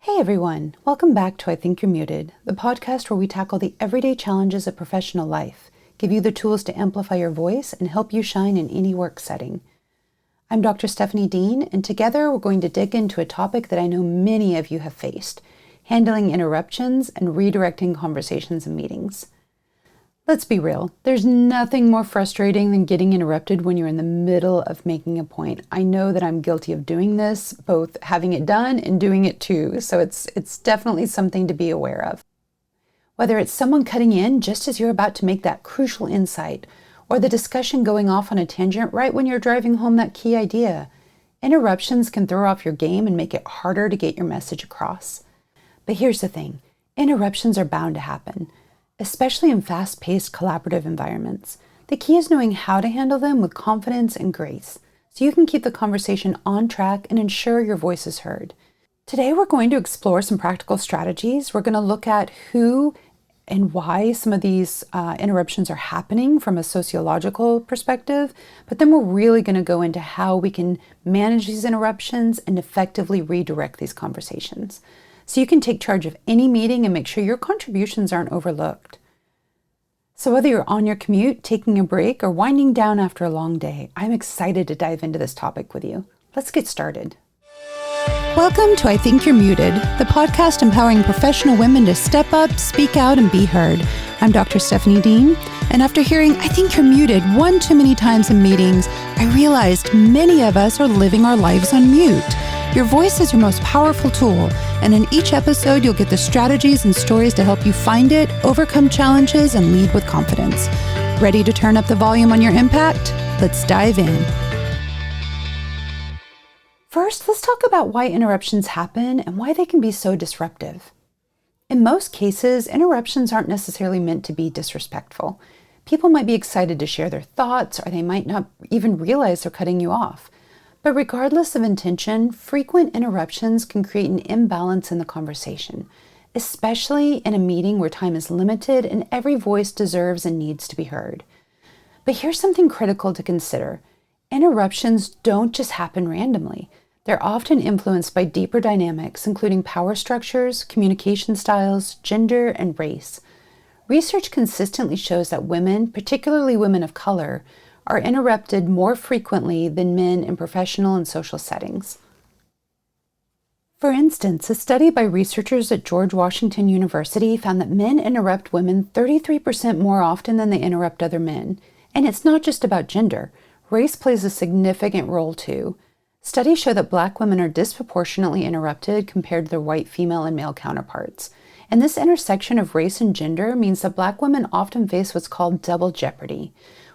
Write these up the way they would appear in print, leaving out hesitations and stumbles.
Hey everyone, welcome back to I Think You're Muted, the podcast where we tackle the everyday challenges of professional life, give you the tools to amplify your voice, and help you shine in any work setting. I'm Dr. Stephanie Dean, and together we're going to dig into a topic that I know many of you have faced, handling interruptions and redirecting conversations and meetings. Let's be real, there's nothing more frustrating than getting interrupted when you're in the middle of making a point. I know that I'm guilty of doing this, both having it done and doing it too, so it's definitely something to be aware of. Whether it's someone cutting in just as you're about to make that crucial insight, or the discussion going off on a tangent right when you're driving home that key idea, interruptions can throw off your game and make it harder to get your message across. But here's the thing, interruptions are bound to happen, especially in fast-paced collaborative environments. The key is knowing how to handle them with confidence and grace, so you can keep the conversation on track and ensure your voice is heard. Today, we're going to explore some practical strategies. We're going to look at who and why some of these interruptions are happening from a sociological perspective, but then we're really going to go into how we can manage these interruptions and effectively redirect these conversations, so you can take charge of any meeting and make sure your contributions aren't overlooked. So whether you're on your commute, taking a break, or winding down after a long day, I'm excited to dive into this topic with you. Let's get started. Welcome to I Think You're Muted, the podcast empowering professional women to step up, speak out, and be heard. I'm Dr. Stephanie Dean, and after hearing I think you're muted one too many times in meetings, I realized many of us are living our lives on mute. Your voice is your most powerful tool, and in each episode, you'll get the strategies and stories to help you find it, overcome challenges, and lead with confidence. Ready to turn up the volume on your impact? Let's dive in. First, let's talk about why interruptions happen and why they can be so disruptive. In most cases, interruptions aren't necessarily meant to be disrespectful. People might be excited to share their thoughts, or they might not even realize they're cutting you off. But regardless of intention, frequent interruptions can create an imbalance in the conversation, especially in a meeting where time is limited and every voice deserves and needs to be heard. But here's something critical to consider. Interruptions don't just happen randomly. They're often influenced by deeper dynamics, including power structures, communication styles, gender, and race. Research consistently shows that women, particularly women of color, are interrupted more frequently than men in professional and social settings. For instance, a study by researchers at George Washington University found that men interrupt women 33% more often than they interrupt other men. And it's not just about gender. Race plays a significant role too. Studies show that Black women are disproportionately interrupted compared to their white female and male counterparts. And this intersection of race and gender means that Black women often face what's called double jeopardy,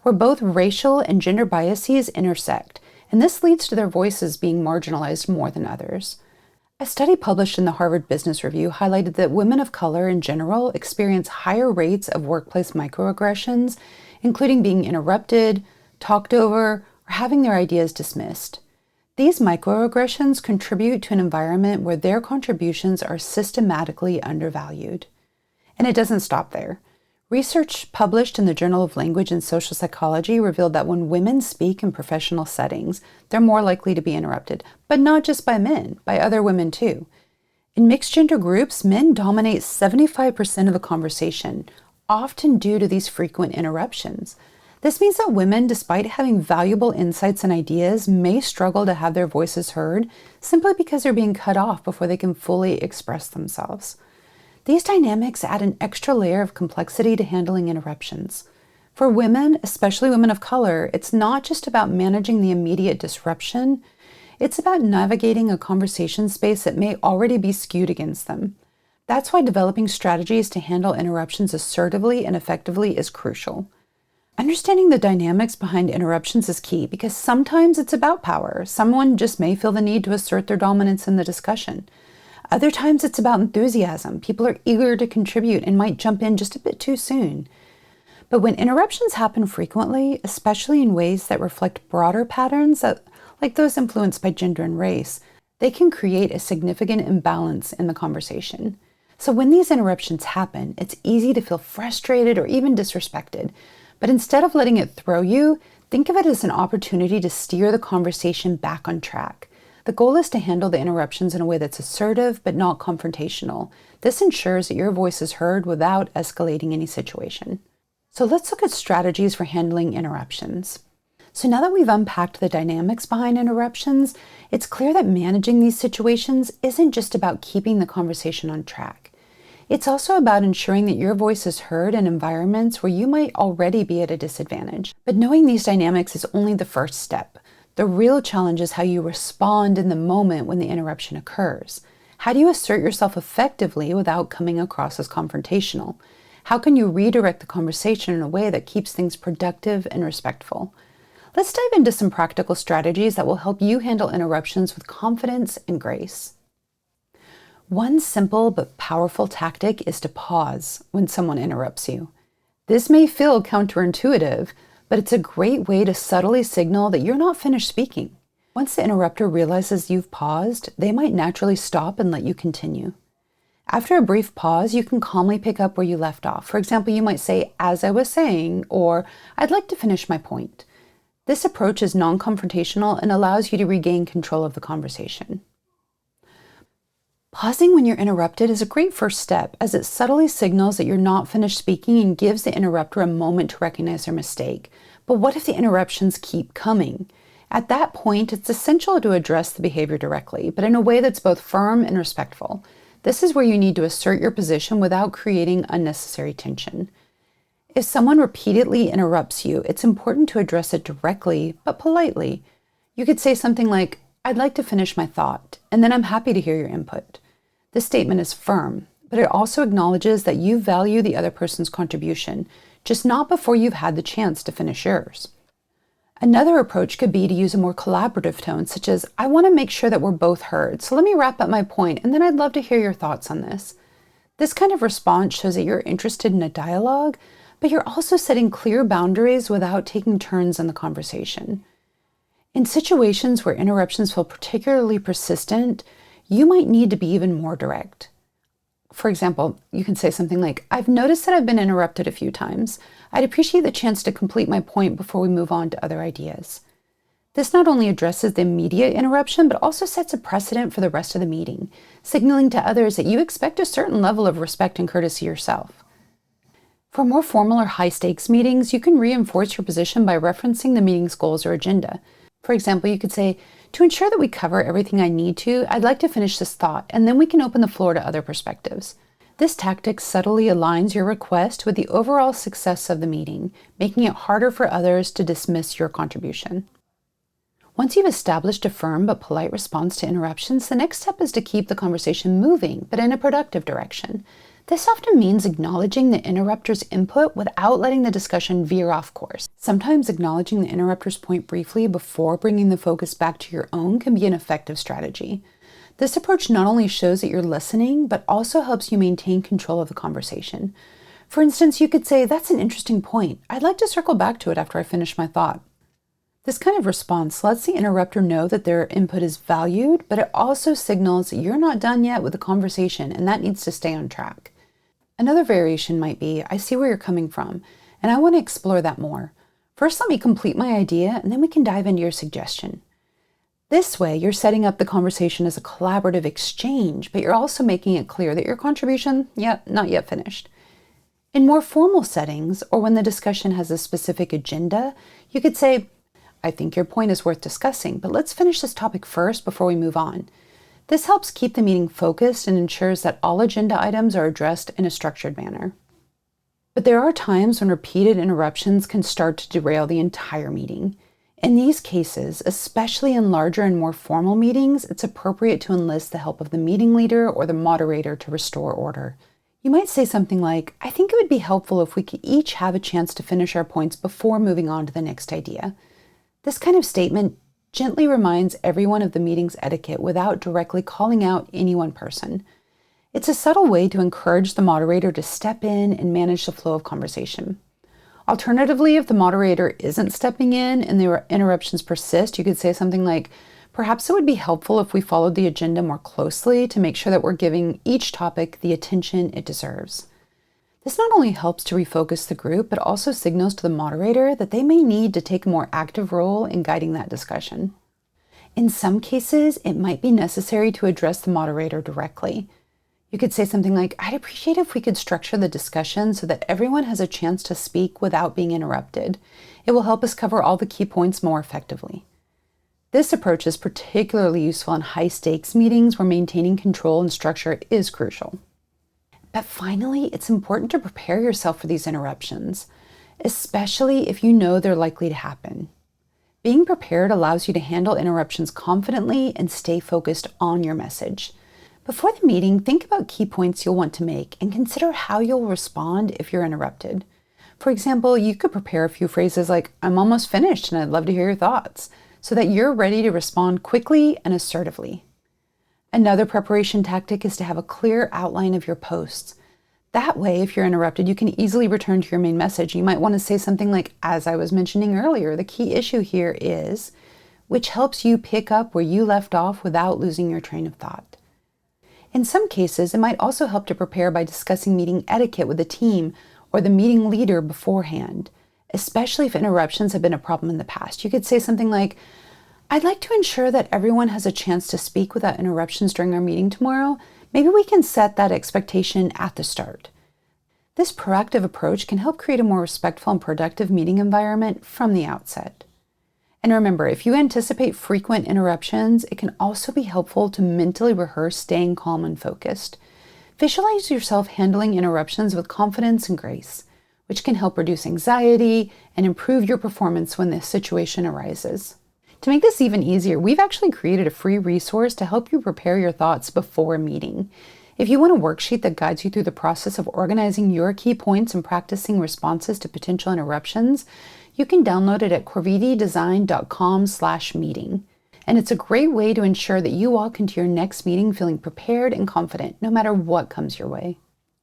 where both racial and gender biases intersect, and this leads to their voices being marginalized more than others. A study published in the Harvard Business Review highlighted that women of color in general experience higher rates of workplace microaggressions, including being interrupted, talked over, or having their ideas dismissed. These microaggressions contribute to an environment where their contributions are systematically undervalued. And it doesn't stop there. Research published in the Journal of Language and Social Psychology revealed that when women speak in professional settings, they're more likely to be interrupted, but not just by men, by other women too. In mixed gender groups, men dominate 75% of the conversation, often due to these frequent interruptions. This means that women, despite having valuable insights and ideas, may struggle to have their voices heard simply because they're being cut off before they can fully express themselves. These dynamics add an extra layer of complexity to handling interruptions. For women, especially women of color, it's not just about managing the immediate disruption, it's about navigating a conversation space that may already be skewed against them. That's why developing strategies to handle interruptions assertively and effectively is crucial. Understanding the dynamics behind interruptions is key because sometimes it's about power. Someone just may feel the need to assert their dominance in the discussion. Other times it's about enthusiasm. People are eager to contribute and might jump in just a bit too soon. But when interruptions happen frequently, especially in ways that reflect broader patterns, like those influenced by gender and race, they can create a significant imbalance in the conversation. So when these interruptions happen, it's easy to feel frustrated or even disrespected. But instead of letting it throw you, think of it as an opportunity to steer the conversation back on track. The goal is to handle the interruptions in a way that's assertive but not confrontational. This ensures that your voice is heard without escalating any situation. So let's look at strategies for handling interruptions. So now that we've unpacked the dynamics behind interruptions, it's clear that managing these situations isn't just about keeping the conversation on track. It's also about ensuring that your voice is heard in environments where you might already be at a disadvantage. But knowing these dynamics is only the first step. The real challenge is how you respond in the moment when the interruption occurs. How do you assert yourself effectively without coming across as confrontational? How can you redirect the conversation in a way that keeps things productive and respectful? Let's dive into some practical strategies that will help you handle interruptions with confidence and grace. One simple but powerful tactic is to pause when someone interrupts you. This may feel counterintuitive, but it's a great way to subtly signal that you're not finished speaking. Once the interrupter realizes you've paused, they might naturally stop and let you continue. After a brief pause, you can calmly pick up where you left off. For example, you might say, "As I was saying," or "I'd like to finish my point." This approach is non-confrontational and allows you to regain control of the conversation. Pausing when you're interrupted is a great first step, as it subtly signals that you're not finished speaking and gives the interrupter a moment to recognize their mistake. But what if the interruptions keep coming? At that point, it's essential to address the behavior directly, but in a way that's both firm and respectful. This is where you need to assert your position without creating unnecessary tension. If someone repeatedly interrupts you, it's important to address it directly, but politely. You could say something like, "I'd like to finish my thought, and then I'm happy to hear your input." This statement is firm, but it also acknowledges that you value the other person's contribution, just not before you've had the chance to finish yours. Another approach could be to use a more collaborative tone, such as, "I want to make sure that we're both heard, so let me wrap up my point, and then I'd love to hear your thoughts on this." This kind of response shows that you're interested in a dialogue, but you're also setting clear boundaries without taking turns in the conversation. In situations where interruptions feel particularly persistent, you might need to be even more direct. For example, you can say something like, "I've noticed that I've been interrupted a few times. I'd appreciate the chance to complete my point before we move on to other ideas." This not only addresses the immediate interruption, but also sets a precedent for the rest of the meeting, signaling to others that you expect a certain level of respect and courtesy yourself. For more formal or high-stakes meetings, you can reinforce your position by referencing the meeting's goals or agenda. For example, you could say, "To ensure that we cover everything I need to, I'd like to finish this thought, and then we can open the floor to other perspectives." This tactic subtly aligns your request with the overall success of the meeting, making it harder for others to dismiss your contribution. Once you've established a firm but polite response to interruptions, the next step is to keep the conversation moving, but in a productive direction. This often means acknowledging the interrupter's input without letting the discussion veer off course. Sometimes acknowledging the interrupter's point briefly before bringing the focus back to your own can be an effective strategy. This approach not only shows that you're listening, but also helps you maintain control of the conversation. For instance, you could say, "That's an interesting point. I'd like to circle back to it after I finish my thought." This kind of response lets the interrupter know that their input is valued, but it also signals that you're not done yet with the conversation and that needs to stay on track. Another variation might be, "I see where you're coming from, and I want to explore that more. First, let me complete my idea, and then we can dive into your suggestion." This way, you're setting up the conversation as a collaborative exchange, but you're also making it clear that your contribution, not yet finished. In more formal settings, or when the discussion has a specific agenda, you could say, "I think your point is worth discussing, but let's finish this topic first before we move on." This helps keep the meeting focused and ensures that all agenda items are addressed in a structured manner. But there are times when repeated interruptions can start to derail the entire meeting. In these cases, especially in larger and more formal meetings, it's appropriate to enlist the help of the meeting leader or the moderator to restore order. You might say something like, "I think it would be helpful if we could each have a chance to finish our points before moving on to the next idea." This kind of statement gently reminds everyone of the meeting's etiquette without directly calling out any one person. It's a subtle way to encourage the moderator to step in and manage the flow of conversation. Alternatively, if the moderator isn't stepping in and the interruptions persist, you could say something like, "Perhaps it would be helpful if we followed the agenda more closely to make sure that we're giving each topic the attention it deserves." This not only helps to refocus the group, but also signals to the moderator that they may need to take a more active role in guiding that discussion. In some cases, it might be necessary to address the moderator directly. You could say something like, I'd appreciate if we could structure the discussion so that everyone has a chance to speak without being interrupted. It will help us cover all the key points more effectively. This approach is particularly useful in high-stakes meetings where maintaining control and structure is crucial. But finally, it's important to prepare yourself for these interruptions, especially if you know they're likely to happen. Being prepared allows you to handle interruptions confidently and stay focused on your message. Before the meeting, think about key points you'll want to make and consider how you'll respond if you're interrupted. For example, you could prepare a few phrases like, I'm almost finished and I'd love to hear your thoughts, so that you're ready to respond quickly and assertively. Another preparation tactic is to have a clear outline of your posts. That way, if you're interrupted, you can easily return to your main message. You might want to say something like, as I was mentioning earlier, the key issue here is, which helps you pick up where you left off without losing your train of thought. In some cases, it might also help to prepare by discussing meeting etiquette with the team or the meeting leader beforehand, especially if interruptions have been a problem in the past. You could say something like, I'd like to ensure that everyone has a chance to speak without interruptions during our meeting tomorrow. Maybe we can set that expectation at the start. This proactive approach can help create a more respectful and productive meeting environment from the outset. And remember, if you anticipate frequent interruptions, it can also be helpful to mentally rehearse staying calm and focused. Visualize yourself handling interruptions with confidence and grace, which can help reduce anxiety and improve your performance when the situation arises. To make this even easier, we've actually created a free resource to help you prepare your thoughts before a meeting. If you want a worksheet that guides you through the process of organizing your key points and practicing responses to potential interruptions, you can download it at corvididesign.com/meeting. And it's a great way to ensure that you walk into your next meeting feeling prepared and confident, no matter what comes your way.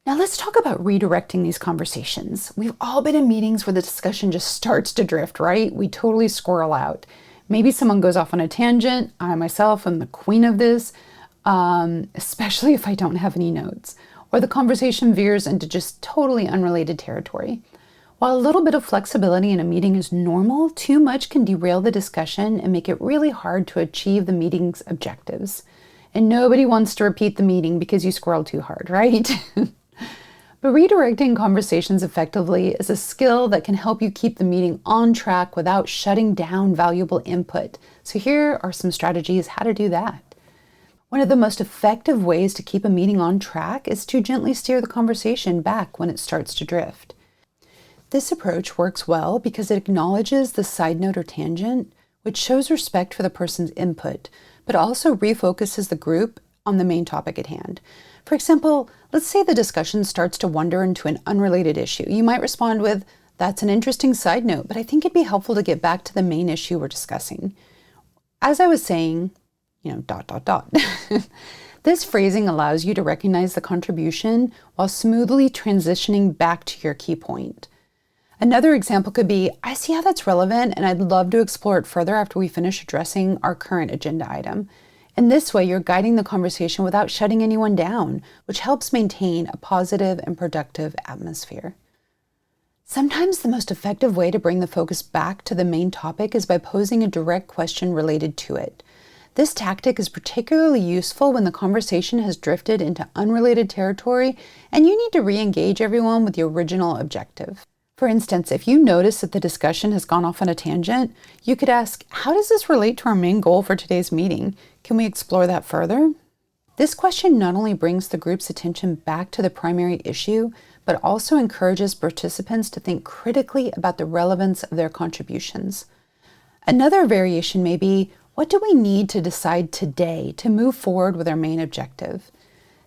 Now let's talk about redirecting these conversations. We've all been in meetings where the discussion just starts to drift, right? We totally squirrel out. Maybe someone goes off on a tangent. I myself am the queen of this, especially if I don't have any notes. Or the conversation veers into just totally unrelated territory. While a little bit of flexibility in a meeting is normal, too much can derail the discussion and make it really hard to achieve the meeting's objectives. And nobody wants to repeat the meeting because you squirreled too hard, right? But redirecting conversations effectively is a skill that can help you keep the meeting on track without shutting down valuable input. So here are some strategies how to do that. One of the most effective ways to keep a meeting on track is to gently steer the conversation back when it starts to drift. This approach works well because it acknowledges the side note or tangent, which shows respect for the person's input, but also refocuses the group on the main topic at hand. For example, let's say the discussion starts to wander into an unrelated issue. You might respond with, that's an interesting side note, but I think it'd be helpful to get back to the main issue we're discussing. As I was saying, ... This phrasing allows you to recognize the contribution while smoothly transitioning back to your key point. Another example could be, I see how that's relevant and I'd love to explore it further after we finish addressing our current agenda item. In this way, you're guiding the conversation without shutting anyone down, which helps maintain a positive and productive atmosphere. Sometimes the most effective way to bring the focus back to the main topic is by posing a direct question related to it. This tactic is particularly useful when the conversation has drifted into unrelated territory and you need to re-engage everyone with the original objective. For instance, if you notice that the discussion has gone off on a tangent, you could ask, how does this relate to our main goal for today's meeting? Can we explore that further? This question not only brings the group's attention back to the primary issue, but also encourages participants to think critically about the relevance of their contributions. Another variation may be, what do we need to decide today to move forward with our main objective?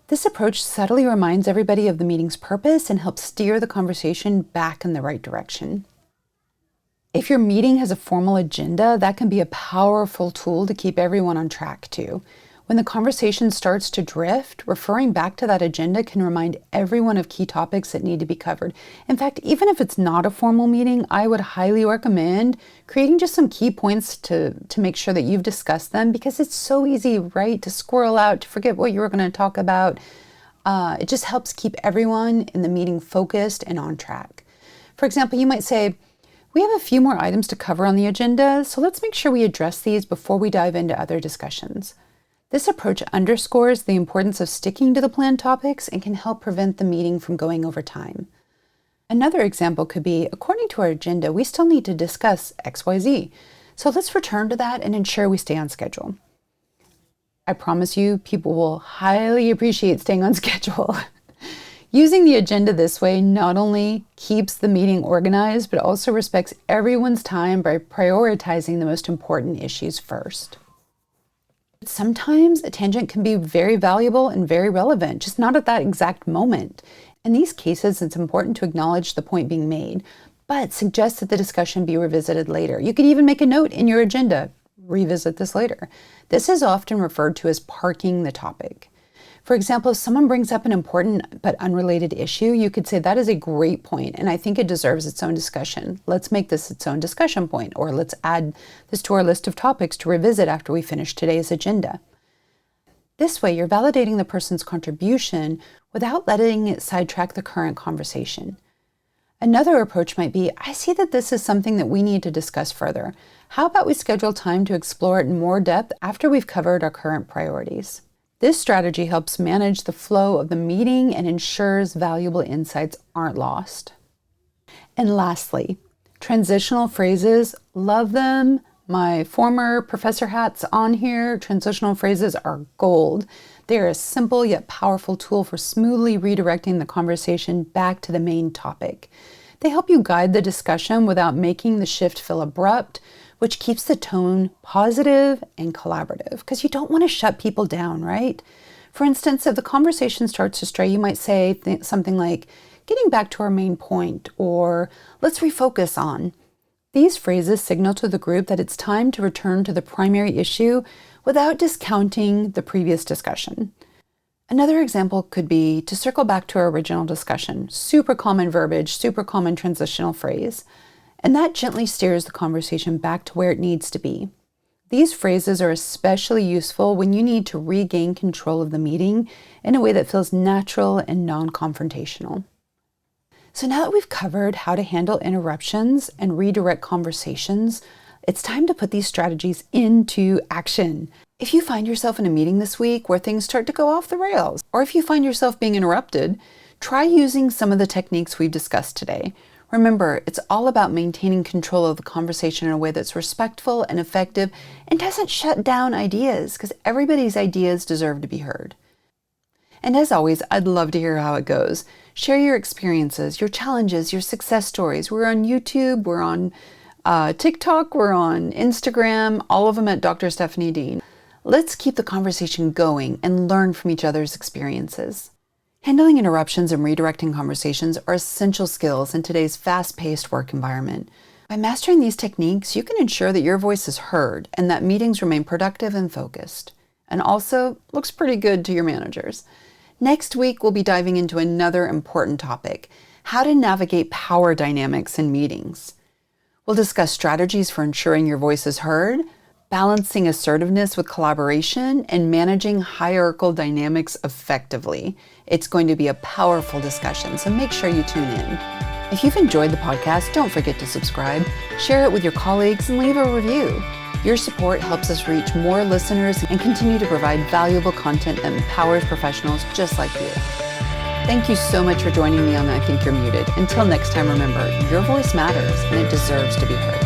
This approach subtly reminds everybody of the meeting's purpose and helps steer the conversation back in the right direction. If your meeting has a formal agenda, that can be a powerful tool to keep everyone on track too. When the conversation starts to drift, referring back to that agenda can remind everyone of key topics that need to be covered. In fact, even if it's not a formal meeting, I would highly recommend creating just some key points to make sure that you've discussed them, because it's so easy, right, to squirrel out, to forget what you were going to talk about. It just helps keep everyone in the meeting focused and on track. For example, you might say, We have a few more items to cover on the agenda, so let's make sure we address these before we dive into other discussions. This approach underscores the importance of sticking to the planned topics and can help prevent the meeting from going over time. Another example could be, according to our agenda, we still need to discuss XYZ, so let's return to that and ensure we stay on schedule. I promise you, people will highly appreciate staying on schedule. Using the agenda this way not only keeps the meeting organized, but also respects everyone's time by prioritizing the most important issues first. Sometimes a tangent can be very valuable and very relevant, just not at that exact moment. In these cases, it's important to acknowledge the point being made, but suggest that the discussion be revisited later. You could even make a note in your agenda, revisit this later. This is often referred to as parking the topic. For example, if someone brings up an important but unrelated issue, you could say, that is a great point, and I think it deserves its own discussion. Let's make this its own discussion point, or let's add this to our list of topics to revisit after we finish today's agenda. This way, you're validating the person's contribution without letting it sidetrack the current conversation. Another approach might be, I see that this is something that we need to discuss further. How about we schedule time to explore it in more depth after we've covered our current priorities? This strategy helps manage the flow of the meeting and ensures valuable insights aren't lost. And lastly, transitional phrases, love them. My former professor hat's on here. Transitional phrases are gold. They are a simple yet powerful tool for smoothly redirecting the conversation back to the main topic. They help you guide the discussion without making the shift feel abrupt, which keeps the tone positive and collaborative, because you don't want to shut people down, right? For instance, if the conversation starts to stray, you might say something like, getting back to our main point, or let's refocus on. These phrases signal to the group that it's time to return to the primary issue without discounting the previous discussion. Another example could be to circle back to our original discussion. Super common verbiage, super common transitional phrase. And that gently steers the conversation back to where it needs to be. These phrases are especially useful when you need to regain control of the meeting in a way that feels natural and non-confrontational. So now that we've covered how to handle interruptions and redirect conversations, it's time to put these strategies into action. If you find yourself in a meeting this week where things start to go off the rails, or if you find yourself being interrupted, try using some of the techniques we've discussed today. Remember, it's all about maintaining control of the conversation in a way that's respectful and effective and doesn't shut down ideas, because everybody's ideas deserve to be heard. And as always, I'd love to hear how it goes. Share your experiences, your challenges, your success stories. We're on YouTube, we're on TikTok, we're on Instagram, all of them at Dr. Stephanie Dean. Let's keep the conversation going and learn from each other's experiences. Handling interruptions and redirecting conversations are essential skills in today's fast-paced work environment. By mastering these techniques, you can ensure that your voice is heard and that meetings remain productive and focused. And also, looks pretty good to your managers. Next week, we'll be diving into another important topic, how to navigate power dynamics in meetings. We'll discuss strategies for ensuring your voice is heard, balancing assertiveness with collaboration, and managing hierarchical dynamics effectively. It's going to be a powerful discussion, so make sure you tune in. If you've enjoyed the podcast, don't forget to subscribe, share it with your colleagues, and leave a review. Your support helps us reach more listeners and continue to provide valuable content that empowers professionals just like you. Thank you so much for joining me on I Think You're Muted. Until next time, remember, your voice matters and it deserves to be heard.